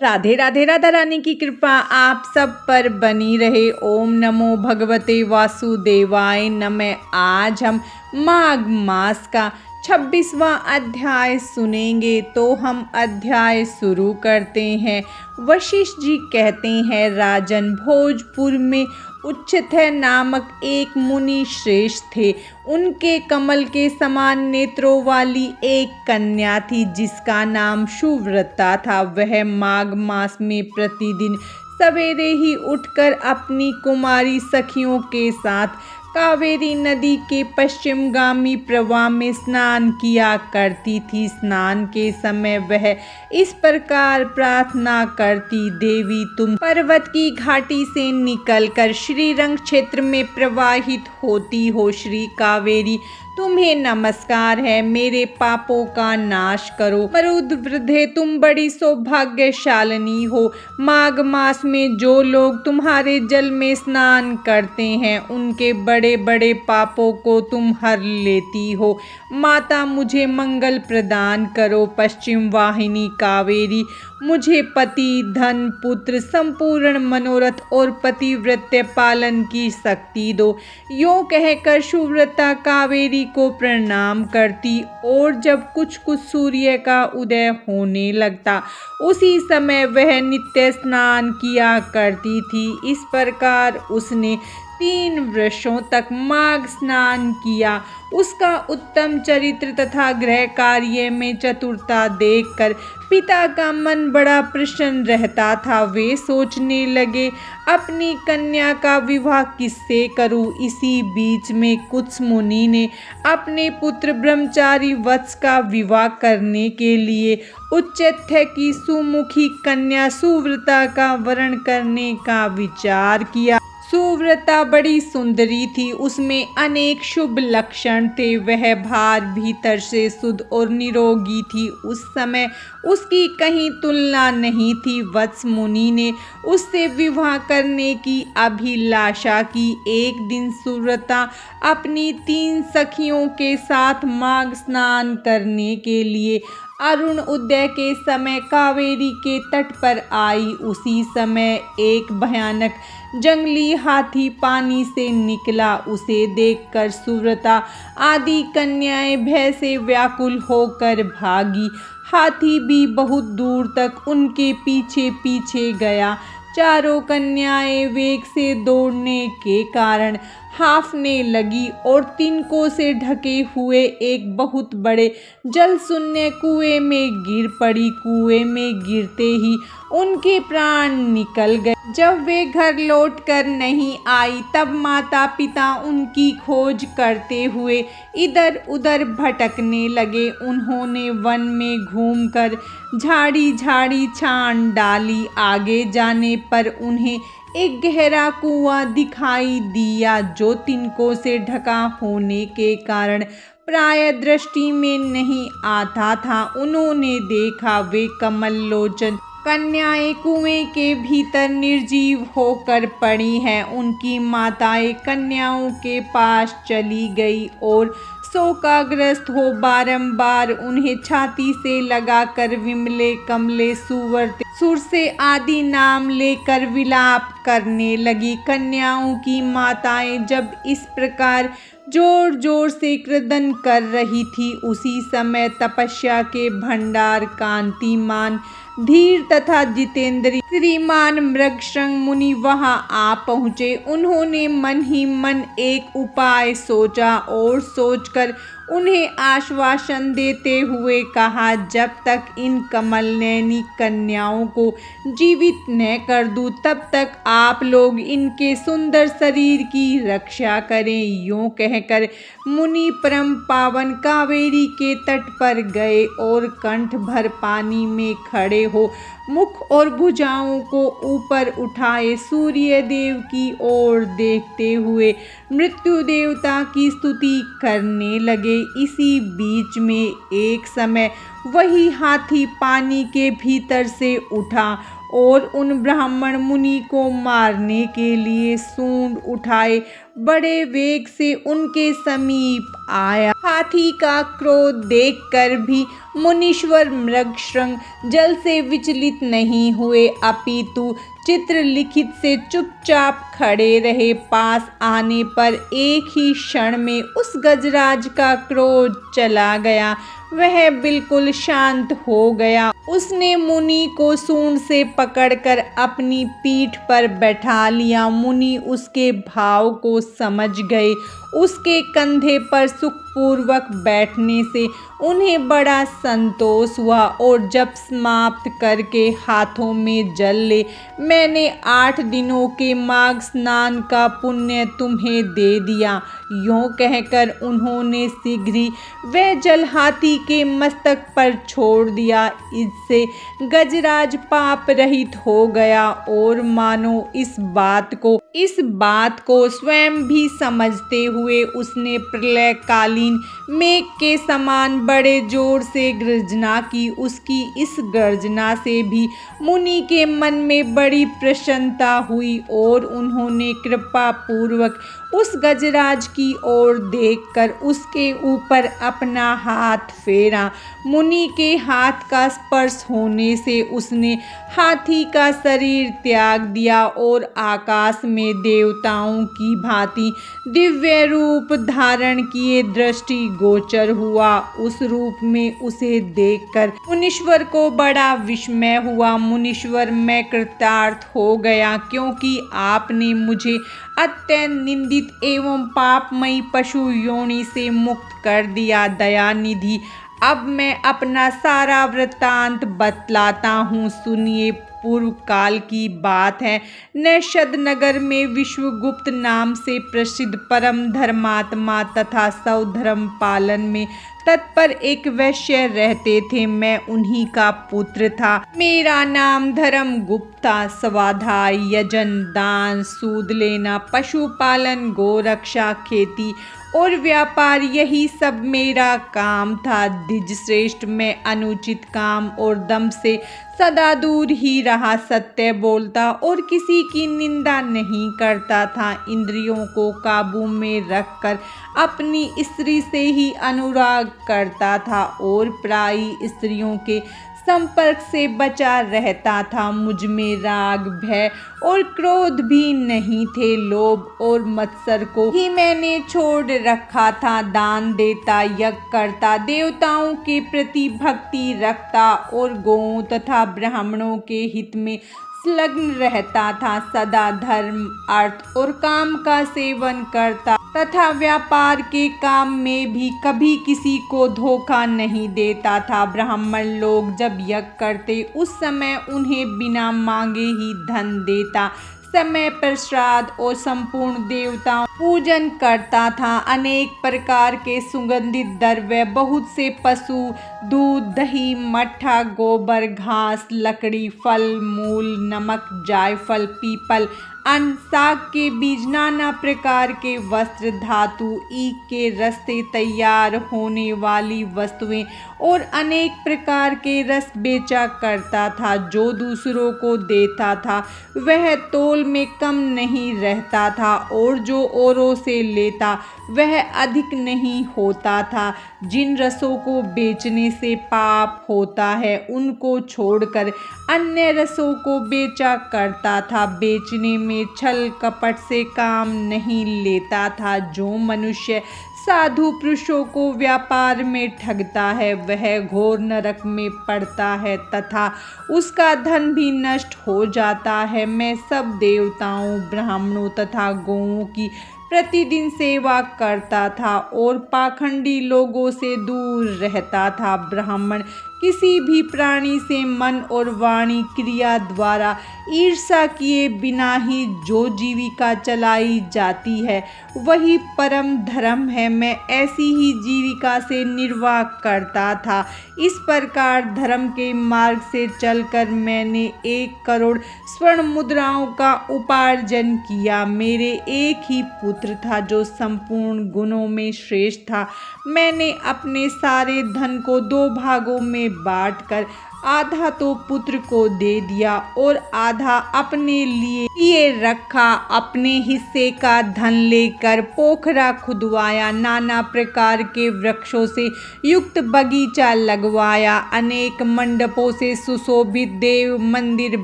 राधे राधे। राधा रानी की कृपा आप सब पर बनी रहे। ओम नमो भगवते वासुदेवाय नमः। आज हम माघ मास का 26वां अध्याय सुनेंगे। तो हम अध्याय शुरू करते हैं। वशिष्ठ जी कहते हैं, राजन, भोजपुर में उच्चथय नामक एक मुनि श्रेष्ठ थे। उनके कमल के समान नेत्रों वाली एक कन्या थी जिसका नाम सुव्रता था। वह माघ मास में प्रतिदिन सवेरे ही उठकर अपनी कुमारी सखियों के साथ कावेरी नदी के पश्चिमगामी प्रवाह में स्नान किया करती थी। स्नान के समय वह इस प्रकार प्रार्थना करती, देवी, तुम पर्वत की घाटी से निकलकर श्रीरंग क्षेत्र में प्रवाहित होती हो। श्री कावेरी, तुम्हें नमस्कार है, मेरे पापों का नाश करो। मरुद वृद्धे, तुम बड़ी सौभाग्यशालिनी हो। माघ मास में जो लोग तुम्हारे जल में स्नान करते हैं उनके बड़े बड़े पापों को तुम हर लेती हो। माता, मुझे मंगल प्रदान करो। पश्चिम वाहिनी कावेरी, मुझे पति, धन, पुत्र, संपूर्ण मनोरथ और पतिव्रत्य पालन की शक्ति दो। यूं कहकर सुव्रता कावेरी को प्रणाम करती और जब कुछ सूर्य का उदय होने लगता उसी समय वह नित्य स्नान किया करती थी। इस प्रकार उसने 3 वर्षों तक माघ स्नान किया। उसका उत्तम चरित्र तथा गृह कार्य में चतुरता देखकर पिता का मन बड़ा प्रसन्न रहता था। वे सोचने लगे, अपनी कन्या का विवाह किससे करूं। इसी बीच में कुछ मुनि ने अपने पुत्र ब्रह्मचारी वत्स का विवाह करने के लिए उच्चथ्य की सुमुखी कन्या सुव्रता का वरण करने का विचार किया। सुव्रता बड़ी सुंदरी थी, उसमें अनेक शुभ लक्षण थे। वह बाहर भीतर से शुद्ध और निरोगी थी। उस समय उसकी कहीं तुलना नहीं थी। वत्स मुनि ने उससे विवाह करने की अभिलाषा की। एक दिन सुव्रता अपनी 3 सखियों के साथ माघ स्नान करने के लिए अरुण उदय के समय कावेरी के तट पर आई। उसी समय एक भयानक जंगली हाथी पानी से निकला। उसे देखकर सुव्रता आदि कन्याएं भय से व्याकुल होकर भागी। हाथी भी बहुत दूर तक उनके पीछे पीछे गया। चारों कन्याएं वेग से दौड़ने के कारण हांफने लगी और तिनकों से ढके हुए एक बहुत बड़े जल शून्य कुएं में गिर पड़ी। कुएं में गिरते ही उनके प्राण निकल गए। जब वे घर लौट कर नहीं आई तब माता पिता उनकी खोज करते हुए इधर उधर भटकने लगे। उन्होंने वन में घूमकर झाड़ी झाड़ी छान डाली। आगे जाने पर उन्हें एक गहरा कुआं दिखाई दिया जो तिनकों से ढका होने के कारण प्राय दृष्टि में नहीं आता था। उन्होंने देखा, वे कमल लोचन कन्याएं कुएं के भीतर निर्जीव होकर पड़ी हैं। उनकी माताएं कन्याओं के पास चली गई और शोकाग्रस्त हो बारंबार उन्हें छाती से लगाकर विमले, कमले, सुवर्ते, सुरसे आदि नाम लेकर विलाप करने लगी। कन्याओं की माताएं जब इस प्रकार जोर जोर से क्रदन कर रही थी उसी समय तपस्या के भंडार कांतिमान, धीर तथा जितेंद्री श्रीमान मृगशृंग मुनि वहां आ पहुँचे। उन्होंने मन ही मन एक उपाय सोचा और सोचकर उन्हें आश्वासन देते हुए कहा, जब तक इन कमलनयनी कन्याओं को जीवित न कर दूं तब तक आप लोग इनके सुंदर शरीर की रक्षा करें। यूं कहकर मुनि परम पावन कावेरी के तट पर गए और कंठ भर पानी में खड़े हो मुख और भुजाओं को ऊपर उठाए सूर्य देव की ओर देखते हुए मृत्यु देवता की स्तुति करने लगे। इसी बीच में एक समय वही हाथी पानी के भीतर से उठा और उन ब्राह्मण मुनि को मारने के लिए सूंड उठाए बड़े वेग से उनके समीप आया। हाथी का क्रोध देखकर भी मुनीश्वर मृगशृंग जल से विचलित नहीं हुए, अपितु चित्रलिखित से चुपचाप खड़े रहे। पास आने पर एक ही क्षण में उस गजराज का क्रोध चला गया, वह बिल्कुल शांत हो गया। उसने मुनि को सूंड से पकड़कर अपनी पीठ पर बैठा लिया। मुनि उसके भाव को समझ गए। उसके कंधे पर सुखपूर्वक बैठने से उन्हें बड़ा संतोष हुआ और जब समाप्त करके हाथों में जल ले, मैंने 8 दिनों के माघ स्नान का पुण्य तुम्हें दे दिया। यूं कहकर उन्होंने शीघ्र ही वह जल हाथी के मस्तक पर छोड़ दिया। इससे गजराज पाप रहित हो गया और मानो इस बात को स्वयं भी समझते हुए उसने प्रलयकालीन मेघ के समान बड़े जोर से गर्जना की। उसकी इस गर्जना से भी मुनि के मन में बड़ी प्रसन्नता हुई और उन्होंने कृपा पूर्वक उस गजराज की ओर देखकर उसके ऊपर अपना हाथ फेरा। मुनि के हाथ का स्पर्श होने से उसने हाथी का शरीर त्याग दिया और आकाश में देवताओं की भांति दिव्य रूप धारण किए दृष्टि गोचर हुआ। उस रूप में उसे देखकर मुनीश्वर को बड़ा विस्मय हुआ। मुनीश्वर, मैं कृतार्थ हो गया, क्योंकि आपने मुझे अत्यंत निंदित एवं पापमयी पशु योनि से मुक्त कर दिया। दयानिधि, अब मैं अपना सारा वृत्तांत बतलाता हूँ, सुनिए। पूर्व काल की बात है। नैषद नगर में विश्वगुप्त नाम से प्रसिद्ध परम धर्मात्मा तथा सौधर्म पालन में तत्पर एक वैश्य रहते थे। मैं उन्हीं का पुत्र था। मेरा नाम धर्मगुप्त था। स्वाध्याय, यजन, दान, सूद लेना, पशुपालन, गोरक्षा, खेती और व्यापार, यही सब मेरा काम था। द्विजश्रेष्ठ, मैं अनुचित काम और दम से सदा दूर ही रहा। सत्य बोलता और किसी की निंदा नहीं करता था। इंद्रियों को काबू में रखकर अपनी स्त्री से ही अनुराग करता था और प्रायी स्त्रियों के संपर्क से बचा रहता था। मुझ में राग, भय और क्रोध भी नहीं थे। लोभ और मत्सर को ही मैंने छोड़ रखा था। दान देता, यज्ञ करता, देवताओं के प्रति भक्ति रखता और गौओं तथा ब्राह्मणों के हित में संलग्न रहता था। सदा धर्म, अर्थ और काम का सेवन करता तथा व्यापार के काम में भी कभी किसी को धोखा नहीं देता था। ब्राह्मण लोग जब यज्ञ करते उस समय उन्हें बिना मांगे ही धन देता। समय पर श्राद्ध और संपूर्ण देवताओं पूजन करता था। अनेक प्रकार के सुगंधित द्रव्य, बहुत से पशु, दूध, दही, मट्ठा, गोबर, घास, लकड़ी, फल मूल, नमक, जायफल, पीपल, अन्न, साग के बीज, नाना प्रकार के वस्त्र, धातु, ईख के रस से तैयार होने वाली वस्तुएं और अनेक प्रकार के रस बेचा करता था। जो दूसरों को देता था वह तोल में कम नहीं रहता था और जो औरों से लेता वह अधिक नहीं होता था। जिन रसों को बेचने से पाप होता है उनको छोड़कर अन्य रसों को बेचा करता था। बेचने में छल कपट से काम नहीं लेता था। जो मनुष्य साधु पुरुषों को व्यापार में ठगता है वह घोर नरक में पड़ता है तथा उसका धन भी नष्ट हो जाता है। मैं सब देवताओं, ब्राह्मणों तथा गौओं की प्रतिदिन सेवा करता था और पाखंडी लोगों से दूर रहता था। ब्राह्मण किसी भी प्राणी से मन और वाणी क्रिया द्वारा ईर्ष्या किए बिना ही जो जीविका चलाई जाती है वही परम धर्म है। मैं ऐसी ही जीविका से निर्वाह करता था। इस प्रकार धर्म के मार्ग से चलकर मैंने 1 करोड़ स्वर्ण मुद्राओं का उपार्जन किया। मेरे एक ही पुत्र था जो संपूर्ण गुणों में श्रेष्ठ था। मैंने अपने सारे धन को 2 भागों में बांटकर आधा तो पुत्र को दे दिया और आधा अपने लिए रखा। अपने हिस्से का धन लेकर पोखरा खुदवाया, नाना प्रकार के वृक्षों से युक्त बगीचा लगवाया, अनेक मंडपों से सुशोभित देव मंदिर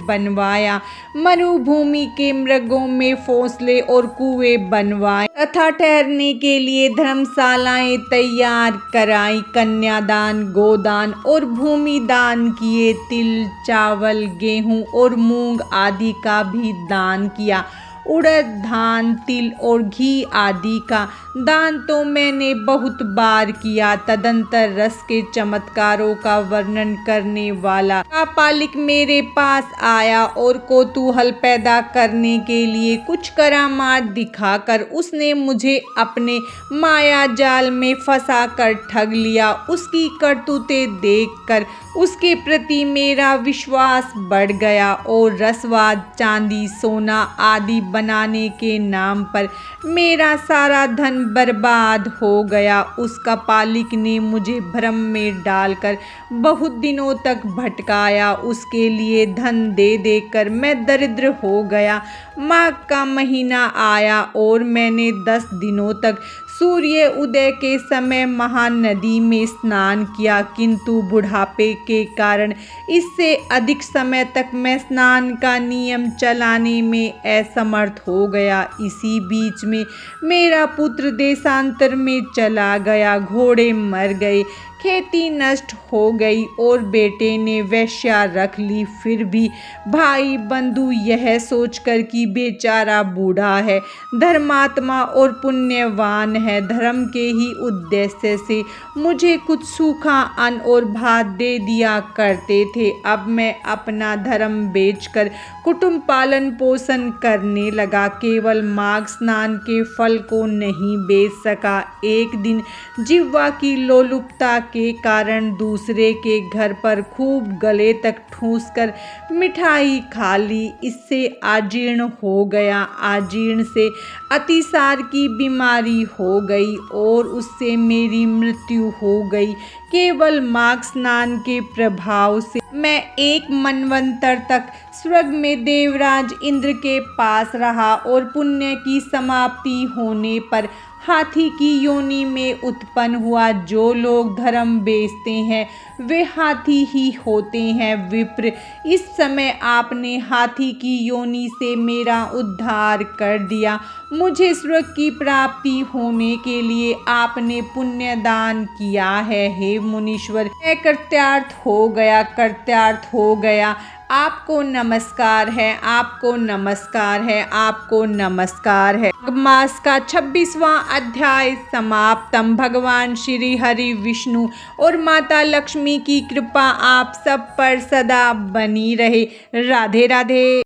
बनवाया, मरुभूमि के मृगों में फौसले और कुएं बनवाए तथा ठहरने के लिए धर्मशालाएं तैयार कराई। कन्यादान, गोदान और भूमि दान किए। तिल, चावल, गेहूं और मूंग आदि का भी दान किया। उड़द, धान, तिल और घी आदि का दान तो मैंने बहुत बार किया। तदंतर रस के चमत्कारों का वर्णन करने वाला कापालिक मेरे पास आया और कौतूहल पैदा करने के लिए कुछ करामात दिखाकर उसने मुझे अपने माया जाल में फंसा कर ठग लिया। उसकी करतूतें देखकर उसके प्रति मेरा विश्वास बढ़ गया और रसवाद, चांदी, सोना आदि बनाने के नाम पर मेरा सारा धन बर्बाद हो गया। उस कपालिक ने मुझे भ्रम में डालकर बहुत दिनों तक भटकाया। उसके लिए धन दे देकर मैं दरिद्र हो गया। माघ का महीना आया और मैंने 10 दिनों तक सूर्य उदय के समय महानदी में स्नान किया, किंतु बुढ़ापे के कारण इससे अधिक समय तक मैं स्नान का नियम चलाने में असमर्थ हो गया। इसी बीच में मेरा पुत्र देशांतर में चला गया, घोड़े मर गए, खेती नष्ट हो गई और बेटे ने वेश्या रख ली। फिर भी भाई बंधु यह सोचकर कि बेचारा बूढ़ा है, धर्मात्मा और पुण्यवान है, धर्म के ही उद्देश्य से मुझे कुछ सूखा अन्न और भात दे दिया करते थे। अब मैं अपना धर्म बेचकर कुटुंब पालन पोषण करने लगा, केवल माघ स्नान के फल को नहीं बेच सका। एक दिन जिह्वा की लोलुपता के कारण दूसरे के घर पर खूब गले तक ठूंसकर मिठाई खा ली। इससे आजीर्ण हो गया। आजीर्ण से अतिसार की बीमारी हो गई और उससे मेरी मृत्यु हो गई। केवल माघ स्नान के प्रभाव से मैं एक मनवंतर तक स्वर्ग में देवराज इंद्र के पास रहा और पुण्य की समाप्ति होने पर हाथी की योनि में उत्पन्न हुआ। जो लोग धर्म बेचते हैं वे हाथी ही होते हैं। विप्र, इस समय आपने हाथी की योनि से मेरा उद्धार कर दिया। मुझे स्वर्ग की प्राप्ति होने के लिए आपने पुण्य दान किया है। हे मुनीश्वर, मैं कृत्यार्थ हो गया, कृत्यार्थ हो गया। आपको नमस्कार है, आपको नमस्कार है, आपको नमस्कार है। मास का 26वां अध्याय समाप्तम। भगवान श्री हरि विष्णु और माता लक्ष्मी की कृपा आप सब पर सदा बनी रहे। राधे राधे।